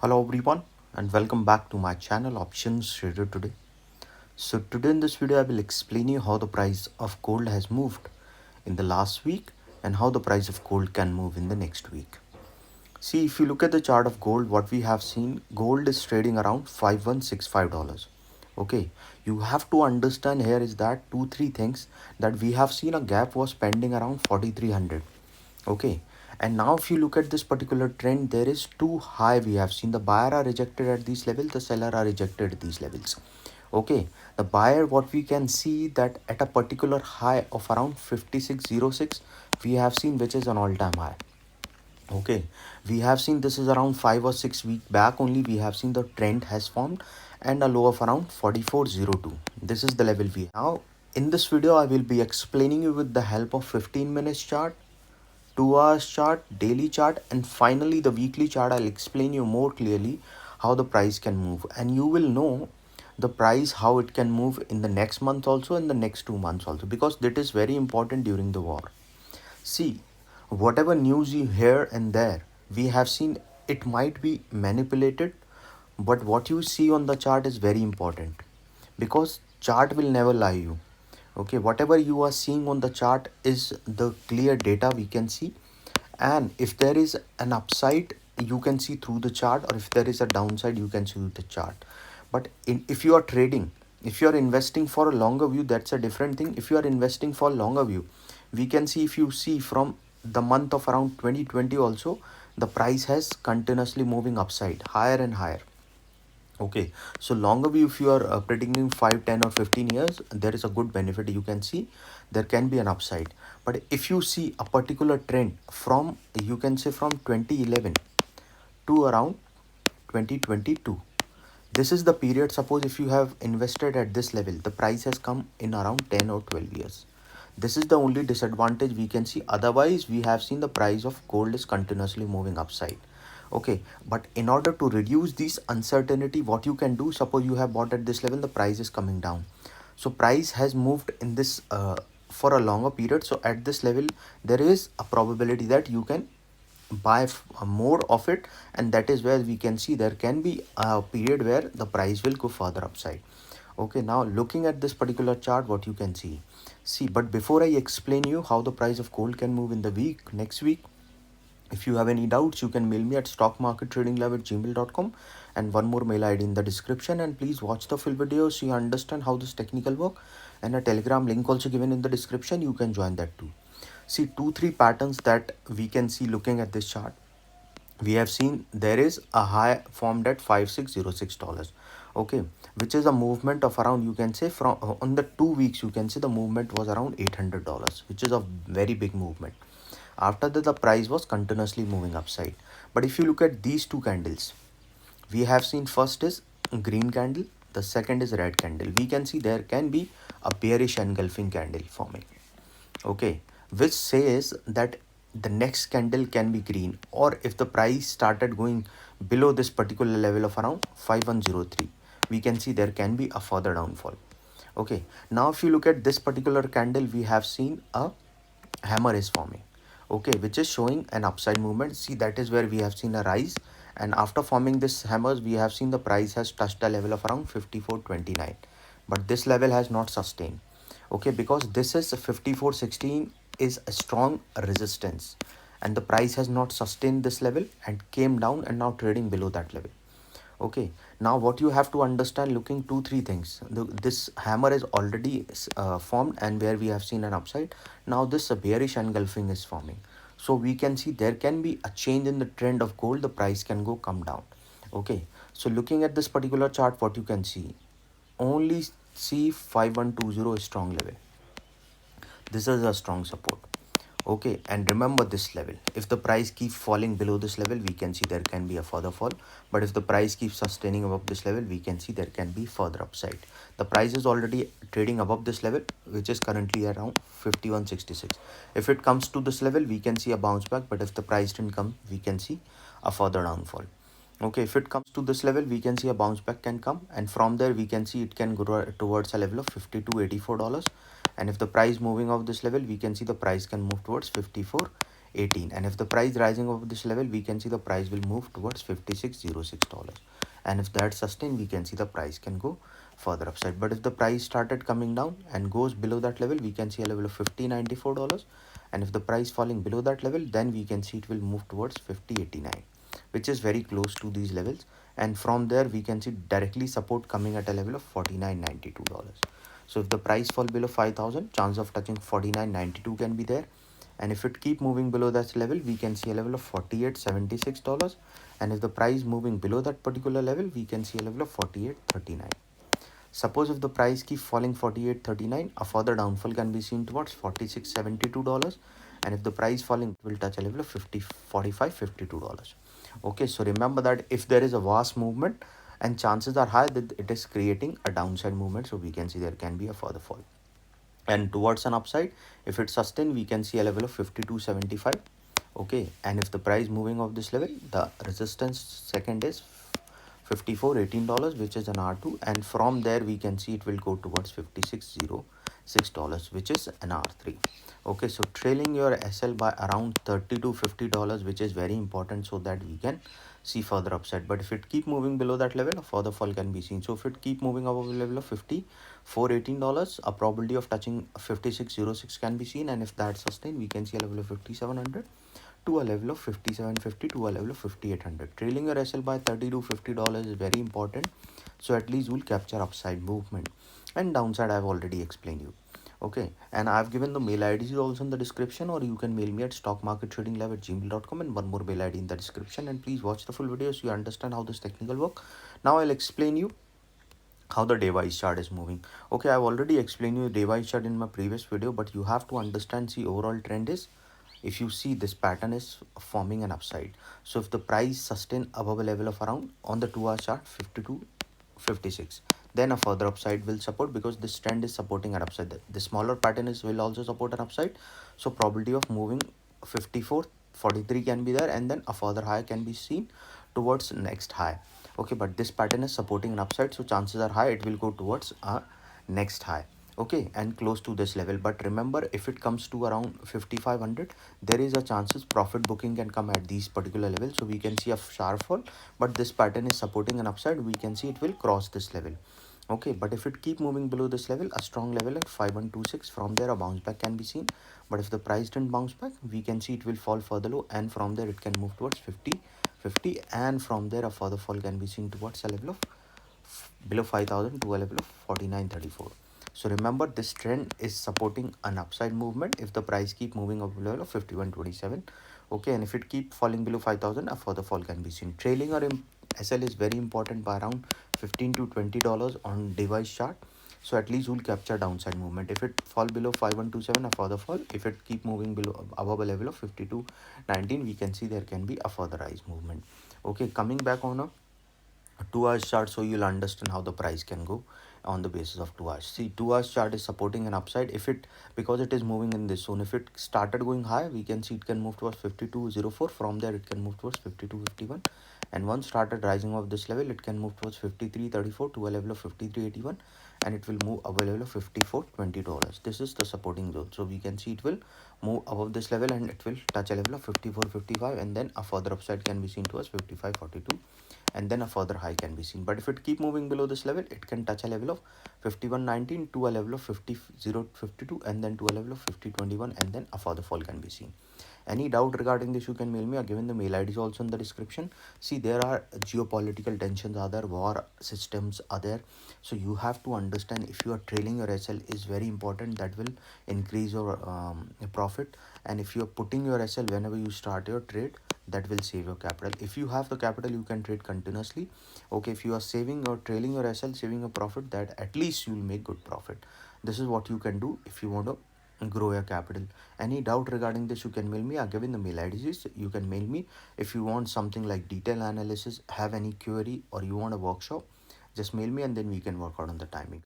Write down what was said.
Hello everyone and welcome back to my channel Options Trader Today. So today in this video I will explain you how the price of gold has moved in the last week and how the price of gold can move in the next week. See, if you look at the chart of gold, what we have seen, gold is trading around $5165. Okay, you have to understand here is that three things that we have seen a gap was pending around 4300. Okay, and now if you look at this particular trend, there is too high. We have seen the buyer are rejected at these levels, the seller are rejected at these levels. Okay, the buyer, what we can see that at a particular high of around 5606 we have seen, which is an all-time high. Okay, we have seen this is around 5 or 6 week back only. We have seen the trend has formed and a low of around 4402. This is the level we have. Now in this video I will be explaining you with the help of 15 minutes chart, 2 hours chart, daily chart, and finally the weekly chart. I'll explain you more clearly how the price can move, and you will know the price how it can move in the next month also, in the next 2 months also, because that is very important during the war. See, whatever news you hear and there, we have seen it might be manipulated, but what you see on the chart is very important because chart will never lie you. Okay, whatever you are seeing on the chart is the clear data we can see, and if there is an upside you can see through the chart, or if there is a downside you can see through the chart. But if you are trading, if you are investing for a longer view, that's a different thing. If you are investing for longer view, we can see, if you see from the month of around 2020 also, the price has continuously moving upside, higher and higher. Okay, so longer view, if you are predicting 5, 10, or 15 years, there is a good benefit. You can see there can be an upside. But if you see a particular trend from, you can say from 2011 to around 2022, this is the period. Suppose if you have invested at this level, the price has come in around 10 or 12 years. This is the only disadvantage we can see. Otherwise we have seen the price of gold is continuously moving upside. Okay, but in order to reduce this uncertainty, what you can do, suppose you have bought at this level, the price is coming down, so price has moved in this for a longer period. So at this level there is a probability that you can buy more of it, and that is where we can see there can be a period where the price will go further upside. Okay, now looking at this particular chart, what you can see, but before I explain you how the price of gold can move in the next week, if you have any doubts, you can mail me at stockmarkettradinglab@gmail.com, and one more mail ID in the description. And please watch the full video so you understand how this technical work, and a telegram link also given in the description. You can join that too. See, 2 3 patterns that we can see looking at this chart. We have seen there is a high formed at $5606. Okay, which is a movement of around, you can say, from on the 2 weeks you can see the movement was around $800, which is a very big movement. After that the price was continuously moving upside. But if you look at these two candles, we have seen first is green candle, the second is red candle. We can see there can be a bearish engulfing candle forming. Okay, which says that the next candle can be green, or if the price started going below this particular level of around 5103, we can see there can be a further downfall. Okay, now if you look at this particular candle, we have seen a hammer is forming. Okay, which is showing an upside movement. See, that is where we have seen a rise, and after forming this hammers, we have seen the price has touched a level of around 5429, but this level has not sustained. Okay, because this is 5416 is a strong resistance, and the price has not sustained this level and came down and now trading below that level. Okay, now what you have to understand, looking 2 3 things, this hammer is already formed, and where we have seen an upside, now this bearish engulfing is forming. So we can see there can be a change in the trend of gold, the price can go come down. Okay, so looking at this particular chart, what you can see, only see 5120 is strong level. This is a strong support. Okay, and remember this level, if the price keeps falling below this level, we can see there can be a further fall. But if the price keeps sustaining above this level, we can see there can be further upside. The price is already trading above this level, which is currently around 5166. If it comes to this level, we can see a bounce back, but if the price didn't come, we can see a further downfall. Okay, if it comes to this level, we can see a bounce back can come, and from there we can see it can go towards a level of $52.84. And if the price moving off this level, we can see the price can move towards 54 18, and if the price rising over this level, we can see the price will move towards $56.06, and if that sustained, we can see the price can go further upside. But if the price started coming down and goes below that level, we can see a level of $50.94, and if the price falling below that level, then we can see it will move towards 50.89, which is very close to these levels, and from there we can see directly support coming at a level of $49.92. So if the price fall below 5,000, chance of touching 49.92 can be there, and if it keep moving below that level, we can see a level of $48.76, and if the price moving below that particular level, we can see a level of 48.39. Suppose if the price keep falling 48.39, a further downfall can be seen towards $46.72, and if the price falling, it will touch a level of 45.52. Okay, so remember that if there is a vast movement, and chances are high that it is creating a downside movement, so we can see there can be a further fall. And towards an upside, if it sustain, we can see a level of 52.75. Okay, and if the price moving off this level, the resistance second is $54.18, which is an R2, and from there we can see it will go towards $56.06, which is an R3. Okay, so trailing your SL by around $30 to $50, which is very important, so that we can see further upside. But if it keep moving below that level, a further fall can be seen. So if it keep moving above the level of $54.18, a probability of touching 56.06 can be seen, and if that sustain, we can see a level of 5700 to a level of 5750 to a level of 5800. Trailing your SL by $30 to $50 is very important, so at least you will capture upside movement, and downside I've already explained you. Okay, and I've given the mail IDs also in the description, or you can mail me at stockmarkettradinglab@gmail.com, and one more mail ID in the description. And please watch the full video so you understand how this technical work. Now I'll explain you how the day wise chart is moving. Okay, I've already explained you day wise chart in my previous video, but you have to understand, see, overall trend is, if you see, this pattern is forming an upside. So if the price sustain above a level of around, on the 2 hour chart, 52.56, then a further upside will support, because this trend is supporting an upside. The smaller pattern is will also support an upside, so probability of moving 54.43 can be there, and then a further high can be seen towards next high. Okay, but this pattern is supporting an upside, so chances are high it will go towards a next high. Okay, and close to this level. But remember, if it comes to around 5500, there is a chances profit booking can come at these particular levels, so we can see a sharp fall, but this pattern is supporting an upside, we can see it will cross this level. Okay, but if it keep moving below this level, a strong level at 5126, from there a bounce back can be seen. But if the price didn't bounce back, we can see it will fall further low, and from there it can move towards 50.50, and from there a further fall can be seen towards a level of below 5000 to a level of 49.34. So remember, this trend is supporting an upside movement if the price keep moving up level of 51.27. Okay, and if it keep falling below 5000, a further fall can be seen. Trailing or SL is very important by around $15 to $20 on device chart, so at least you'll capture downside movement. If it fall below 5127, a further fall. If it keep moving below above a level of 52.19, we can see there can be a further rise movement. Okay, coming back on a 2 hours chart, so you'll understand how the price can go on the basis of 2 hours. See, 2 hours chart is supporting an upside, if it, because it is moving in this zone, if it started going high, we can see it can move towards 52.04. From there it can move towards 52.51, and once started rising off this level, it can move towards 53.34 to a level of 53.81, and it will move above a level of $54.20. This is the supporting zone, so we can see it will move above this level, and it will touch a level of 54.55, and then a further upside can be seen towards 55.42, and then a further high can be seen. But if it keep moving below this level, it can touch a level of 51.19 to a level of 50.52, and then to a level of 50.21, and then a further fall can be seen. Any doubt regarding this, you can mail me. I given the mail IDs also in the description. See, there are geopolitical tensions are there, war systems are there, so you have to understand, if you are trailing your SL is very important, that will increase your profit. And if you are putting your SL whenever you start your trade, that will save your capital. If you have the capital, you can trade continuously. Okay, if you are saving or trailing your SL, saving a profit, that at least you will make good profit. This is what you can do if you want to grow your capital. Any doubt regarding this, you can mail me. I've given the mail IDs, you can mail me. If you want something like detailed analysis, have any query, or you want a workshop, just mail me, and then we can work out on the timing.